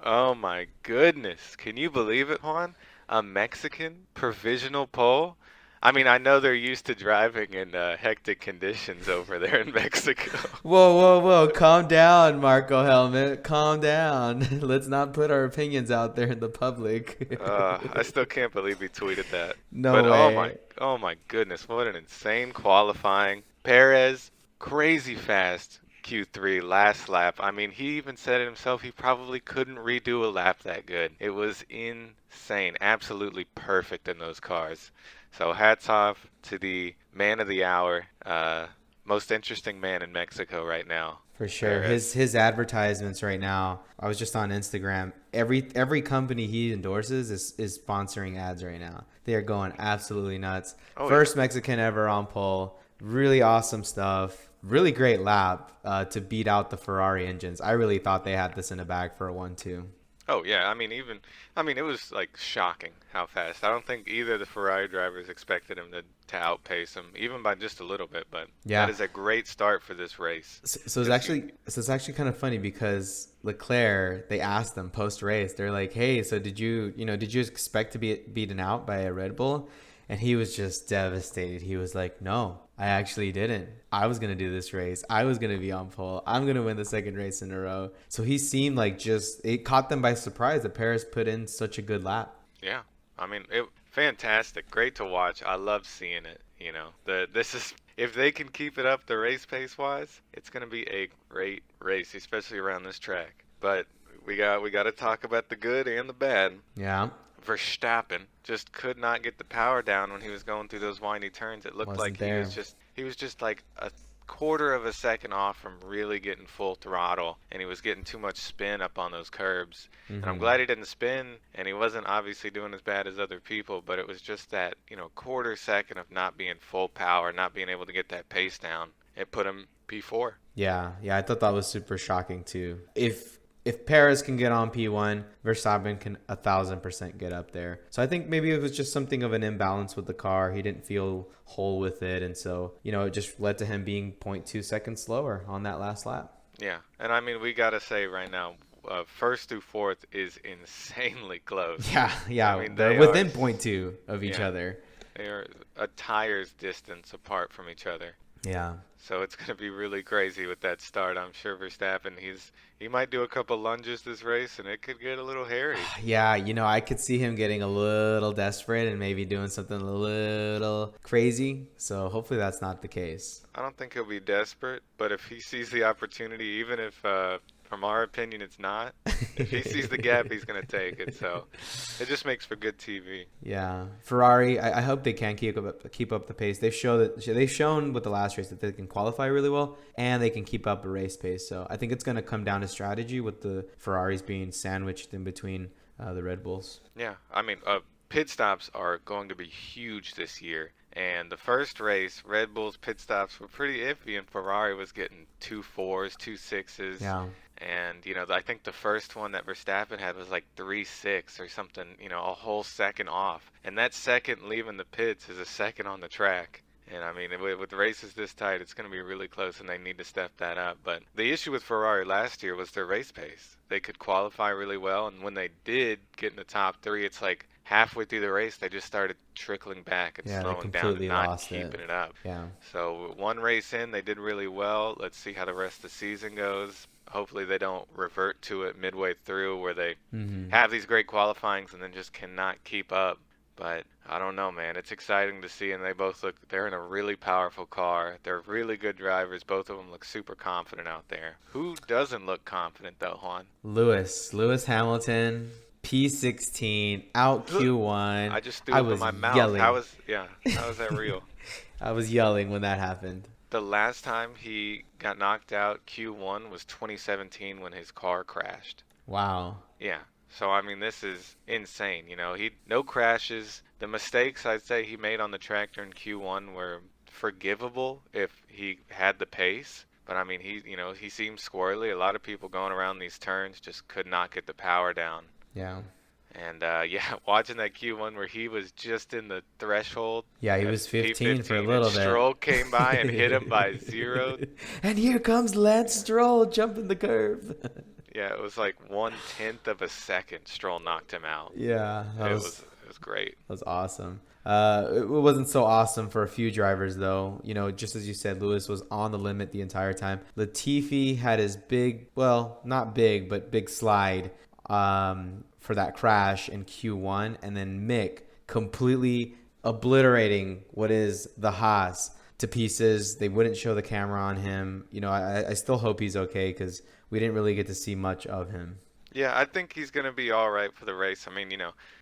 Oh my goodness. Can you believe it, Juan? A Mexican provisional pole? I mean, I know they're used to driving in hectic conditions over there in Mexico. Whoa, whoa, whoa. Calm down, Marco Helmet. Calm down. Let's not put our opinions out there in the public. I still can't believe he tweeted that. But No way. oh my goodness, what an insane qualifying. Perez, crazy fast Q3 last lap. I mean, he even said it himself, he probably couldn't redo a lap that good. It was insane, absolutely perfect in those cars. So hats off to the man of the hour, most interesting man in Mexico right now, For sure. His Perez. his advertisements right now. I was just on Instagram. Every company he endorses is sponsoring ads right now. They are going absolutely nuts. Oh yeah. First Mexican ever on pole. Really awesome stuff. Really great lap to beat out the Ferrari engines. I really thought they had this in the bag for a 1-2. Oh yeah, I mean, it was like shocking how fast. I don't think either of the Ferrari drivers expected him to outpace him, even by just a little bit. But that Yeah. is a great start for this race. So Because you, it's actually kind of funny because Leclerc, they asked them post race, they're like, "Hey, so did you expect to be beaten out by a Red Bull?" And he was just devastated. He was like, "No, I actually didn't. I was gonna do this race. I was gonna be on pole. I'm gonna win the second race in a row." So he seemed like just it caught them by surprise that Paris put in such a good lap. yeah, I mean, it fantastic, great to watch. I love seeing it. This is if they can keep it up the race pace wise, it's gonna be a great race, especially around this track. But we got to talk about the good and the bad. Yeah, Verstappen just could not get the power down when he was going through those windy turns. It looked like wasn't there. he was just like a quarter of a second off from really getting full throttle, and he was getting too much spin up on those curbs. And I'm Hmm. glad he didn't spin, and he wasn't obviously doing as bad as other people, but it was just that, quarter second of not being full power, not being able to get that pace down. It put him P4. Yeah, yeah, I thought that was super shocking too. If Perez can get on P1, Verstappen can 1,000% get up there. So I think maybe it was just something of an imbalance with the car. He didn't feel whole with it, and so it just led to him being zero point 0.2 seconds slower on that last lap. Yeah, and I mean, we gotta say right now, first through fourth is insanely close. Yeah, I yeah, mean, they're within zero point 0.2 of each yeah, other. they are a tire's distance apart from each other. Yeah. So it's gonna be really crazy with that start. I'm sure Verstappen, he might do a couple lunges this race, and it could get a little hairy. Yeah, I could see him getting a little desperate and maybe doing something a little crazy. So hopefully that's not the case. I don't think he'll be desperate, but if he sees the opportunity, even if from our opinion it's not, if he sees the gap, he's gonna take it. So it just makes for good TV. Yeah, Ferrari. I hope they can keep up the pace. They've shown with the last race that they can qualify really well and they can keep up a race pace. So I think it's going to come down to strategy with the Ferraris being sandwiched in between the Red Bulls. Yeah, I mean, pit stops are going to be huge this year. And the first race, Red Bull's pit stops were pretty iffy, and Ferrari was getting two fours, two sixes. Yeah, And, I think the first one that Verstappen had was like 3-6 or something, a whole second off. And that second leaving the pits is a second on the track. And I mean, with races this tight, it's going to be really close, and they need to step that up. But the issue with Ferrari last year was their race pace. They could qualify really well, and when they did get in the top three, it's like halfway through the race, they just started trickling back and yeah, they slowing down and completely not lost it. keeping it up. Yeah. So one race in, they did really well. Let's see how the rest of the season goes. Hopefully they don't revert to it midway through where they Hmm. have these great qualifyings and then just cannot keep up. But I don't know, man. It's exciting to see, and they're in a really powerful car. They're really good drivers. Both of them look super confident out there. Who doesn't look confident, though, Juan? Lewis Hamilton, P16, out Q1. I just threw I up in was my mouth. yelling. How is that real? I was yelling when that happened. The last time he got knocked out Q1 was 2017 when his car crashed. Wow. Yeah. So I mean, this is insane. He no crashes. The mistakes I'd say he made on the track during Q1 were forgivable if he had the pace. But I mean, he seemed squirrely. A lot of people going around these turns just could not get the power down. Yeah. And yeah, watching that Q1 where he was just in the threshold Yeah, he at was 15 for a P15 and little Stroll came by and hit him by bit. zero. And here comes Lance Stroll jumping the curve. Yeah, it was like 1/10 of a second. Stroll knocked him out. Yeah, It was great. that was awesome. It wasn't so awesome for a few drivers though. You know, just as you said, Lewis was on the limit the entire time. Latifi had his big, well, not big, but big slide for that crash in Q1, and then Mick completely obliterating what is the Haas to pieces. They wouldn't show the camera on him. You know, I still hope he's okay because we didn't really get to see much of him. Yeah, I think he's going to be all right for the race. I mean,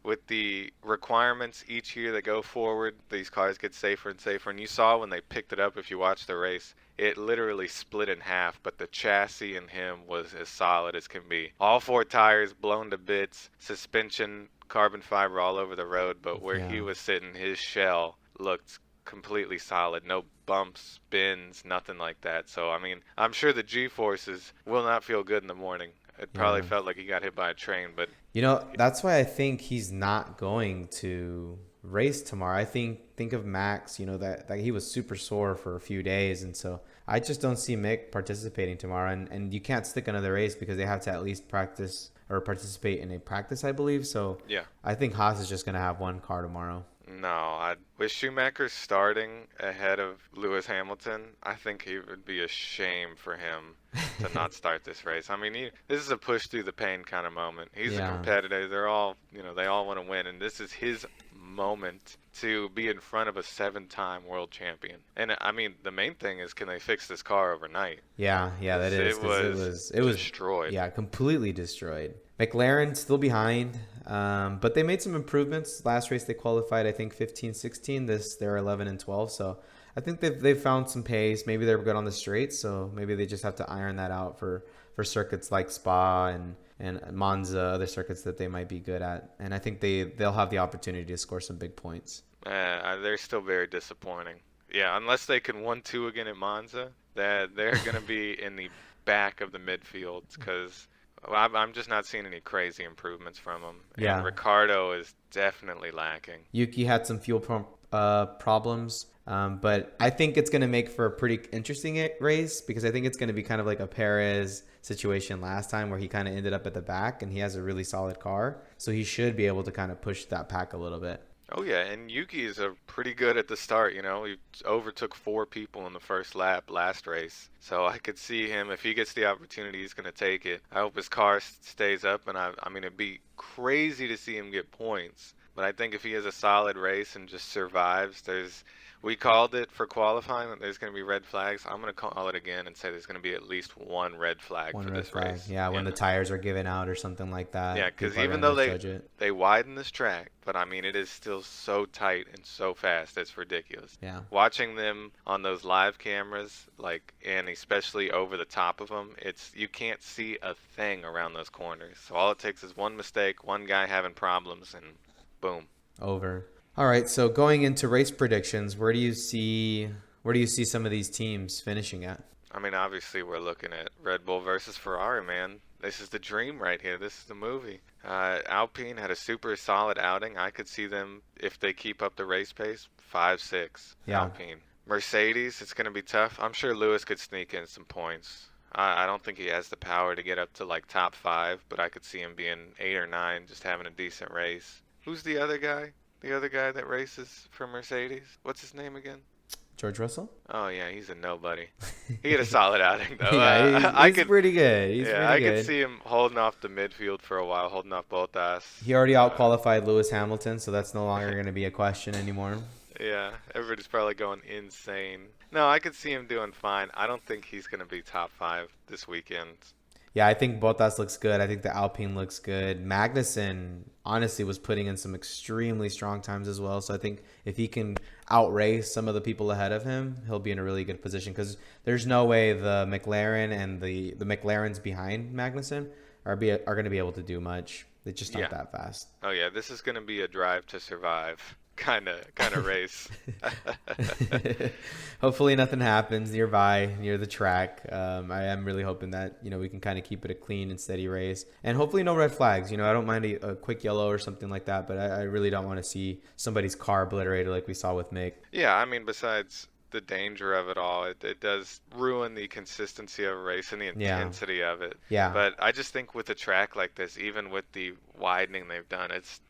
with the requirements each year that go forward, these cars get safer and safer. And you saw when they picked it up, if you watched the race, it literally split in half, but the chassis in him was as solid as can be. All four tires blown to bits, suspension, carbon fiber all over the road, but where he Yeah. was sitting, his shell looked completely solid. No bumps, spins, nothing like that. So, I mean, I'm sure the G-forces will not feel good in the morning. It probably Yeah. felt like he got hit by a train, but You know, that's why I think he's not going to race tomorrow. Think of Max, you know, that he was super sore for a few days, and so I just don't see Mick participating tomorrow, and you can't stick another race because they have to at least practice or participate in a practice, I believe. So yeah. I think Haas is just going to have one car tomorrow. No, with Schumacher starting ahead of Lewis Hamilton, I think it would be a shame for him to not start this race. I mean, this is a push through the pain kind of moment. He's a Yeah. competitor. They're all, they all want to win, and this is his moment to be in front of a seven-time world champion. And I mean, the main thing is, can they fix this car overnight? Yeah, that 'Cause is it because was it was destroyed. yeah, completely destroyed. McLaren still behind, but they made some improvements. Last race they qualified, I think 15, 16. This they're 11 and 12. So I think they've found some pace. Maybe they're good on the straights, so maybe they just have to iron that out for circuits like Spa and Monza, other circuits that they might be good at. And I think they'll have the opportunity to score some big points. They're still very disappointing. Yeah, unless they can 1-2 again at Monza, that they're going to be in the back of the midfield because I'm just not seeing any crazy improvements from them. And Yeah. Ricardo is definitely lacking. Yuki had some problems, but I think it's going to make for a pretty interesting race because I think it's going to be kind of like a Perez situation last time where he kind of ended up at the back and he has a really solid car. So he should be able to kind of push that pack a little bit. Oh yeah, and Yuki is a pretty good at the start. He overtook four people in the first lap last race, so I could see him if he gets the opportunity, he's gonna take it. I hope his car stays up, and I mean it'd be crazy to see him get points, but I think if he has a solid race and just survives, we called it for qualifying that there's gonna be red flags. I'm gonna call it again and say there's gonna be at least one red flag One for red this flag. race. Yeah, when the tires are given out or something like that. Yeah, because People are even gonna though they misjudge it. they widen this track, but I mean it is still so tight and so fast, it's ridiculous. Yeah. Watching them on those live cameras, like, and especially over the top of them, you can't see a thing around those corners. So all it takes is one mistake, one guy having problems, and boom. Over. All right, so going into race predictions, where do you see some of these teams finishing at? I mean, obviously we're looking at Red Bull versus Ferrari, man. This is the dream right here. This is the movie. Alpine had a super solid outing. I could see them, if they keep up the race pace, 5-6. Yeah. Alpine. Mercedes, it's going to be tough. I'm sure Lewis could sneak in some points. I don't think he has the power to get up to like top 5, but I could see him being 8 or 9, just having a decent race. Who's the other guy? The other guy that races for Mercedes? What's his name again? George Russell? Oh yeah, he's a nobody. He had a solid outing though. Yeah, he's pretty good. I could see him holding off the midfield for a while, holding off Bottas. He already outqualified Lewis Hamilton, so that's no longer going to be a question anymore. Yeah, everybody's probably going insane. No, I could see him doing fine. I don't think he's going to be top 5 this weekend. Yeah, I think Bottas looks good. I think the Alpine looks good. Magnussen, honestly, was putting in some extremely strong times as well. So I think if he can outrace some of the people ahead of him, he'll be in a really good position because there's no way the McLaren and the McLarens behind Magnussen are going to be able to do much. They're just not that fast. Oh yeah, this is going to be a drive to survive kind of race. Hopefully nothing happens near the track. I am really hoping that we can kind of keep it a clean and steady race, and hopefully no red flags. I don't mind a quick yellow or something like that, but I really don't want to see somebody's car obliterated like we saw with Mick. Yeah, I mean, besides the danger of it all. It does ruin the consistency of a race and the Yeah. intensity of it. Yeah. But I just think with a track like this, even with the widening they've done, it's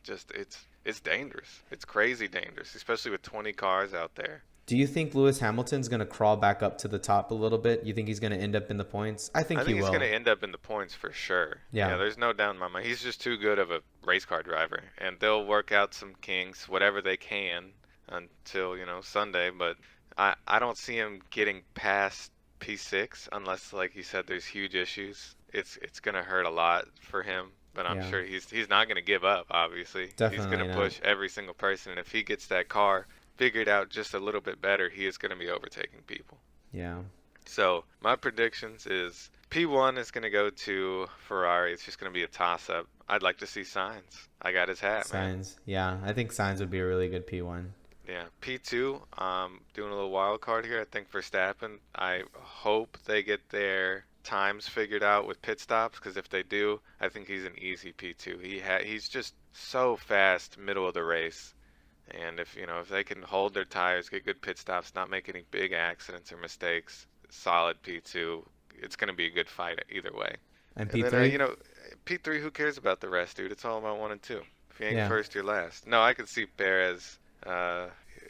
dangerous. It's crazy dangerous, especially with 20 cars out there. Do you think Lewis Hamilton's going to crawl back up to the top a little bit? You think he's going to end up in the points? I think I he think he's going will. to end up in the points for sure. Yeah. Yeah, there's no doubt in my mind. He's just too good of a race car driver, and they'll work out some kinks, whatever they can, until, Sunday. But I don't see him getting past P6 unless, like you said, there's huge issues. It's going to hurt a lot for him, but I'm Yeah. sure he's not going to give up, obviously. He's going Definitely to not. push every single person, and if he gets that car figured out just a little bit better, he is going to be overtaking people. Yeah. So my predictions is P1 is going to go to Ferrari. It's just going to be a toss-up. I'd like to see Sainz. I got his hat, man. Signs. Yeah. I think Signs would be a really good P1. Yeah, P2. Doing a little wild card here. I think Verstappen. I hope they get their times figured out with pit stops, because if they do, I think he's an easy P2. He's just so fast middle of the race. And if they can hold their tires, get good pit stops, not make any big accidents or mistakes, solid P2, it's going to be a good fight either way. And And then, P3? P3, who cares about the rest, dude? It's all about 1 and 2. If you ain't Yeah. first, you're last. No, I could see Perez.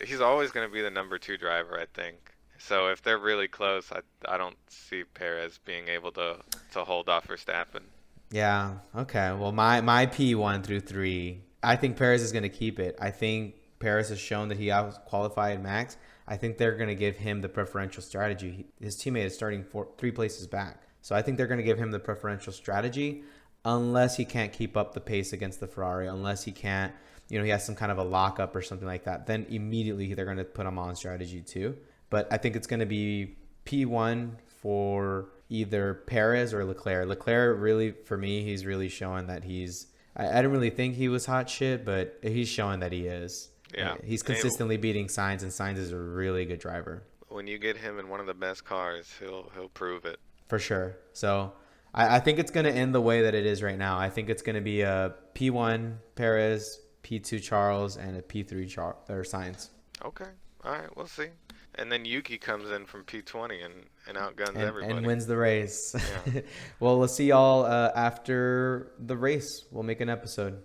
He's always going to be the number 2 driver, I think. So if they're really close, I don't see Perez being able to hold off Verstappen. Yeah. Okay. Well, my P1 through 3, I think Perez is going to keep it. I think Perez has shown that he out qualified Max. I think they're going to give him the preferential strategy. His teammate is starting 3 places back. So I think they're going to give him the preferential strategy unless he can't keep up the pace against the Ferrari, unless he can't, he has some kind of a lockup or something like that. Then immediately they're going to put him on strategy 2. But I think it's going to be P1 for either Perez or Leclerc. Leclerc really, for me, he's really showing that I didn't really think he was hot shit, but he's showing that he is. Yeah. He's consistently beating Sainz, and Sainz is a really good driver. When you get him in one of the best cars, he'll prove it. For sure. So I think it's going to end the way that it is right now. I think it's going to be a P1 Perez, P2 Charles, and a P3 or Sainz. Okay. All right, we'll see. And then Yuki comes in from P20 and outguns And everybody. wins the race. Yeah. Well, let's see y'all after the race. We'll make an episode.